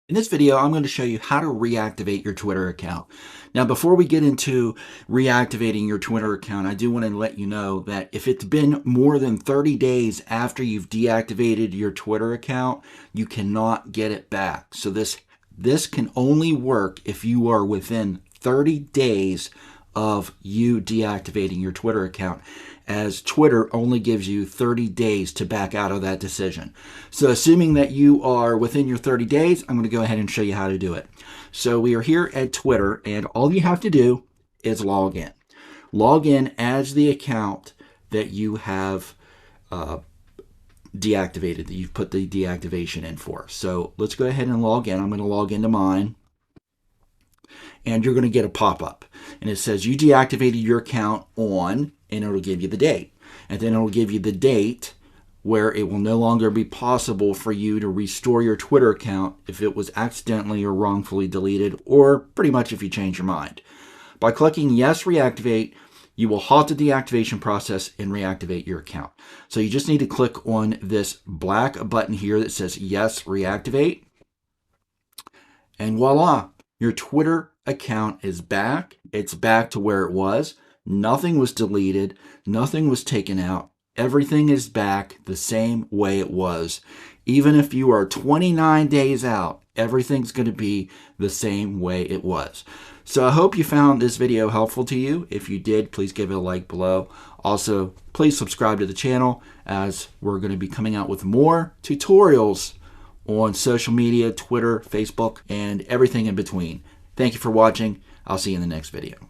In this video, I'm going to show you how to reactivate your Twitter account. Now, before we get into reactivating your Twitter account, I do want to let you know that if it's been more than 30 days after you've deactivated your Twitter account, you cannot get it back. So this can only work if you are within 30 days of you deactivating your Twitter account, as Twitter only gives you 30 days to back out of that decision. So assuming that you are within your 30 days, I'm going to go ahead and show you how to do it. So we are here at Twitter, and all you have to do is log in. Log in as the account that you have deactivated, that you've put the deactivation in for. So let's go ahead and log in. I'm going to log into mine. And you're going to get a pop-up. And it says you deactivated your account on, and it'll give you the date. And then it'll give you the date where it will no longer be possible for you to restore your Twitter account if it was accidentally or wrongfully deleted, or pretty much if you change your mind. By clicking Yes, Reactivate, you will halt the deactivation process and reactivate your account. So you just need to click on this black button here that says Yes, Reactivate. And voila, your Twitter account is back. It's back to where it was. Nothing was deleted. Nothing was taken out. Everything is back the same way it was. Even if you are 29 days out, everything's going to be the same way it was. So I hope you found this video helpful to you. If you did, please give it a like below. Also, please subscribe to the channel, as we're going to be coming out with more tutorials on social media, Twitter, Facebook, and everything in between. Thank you for watching. I'll see you in the next video.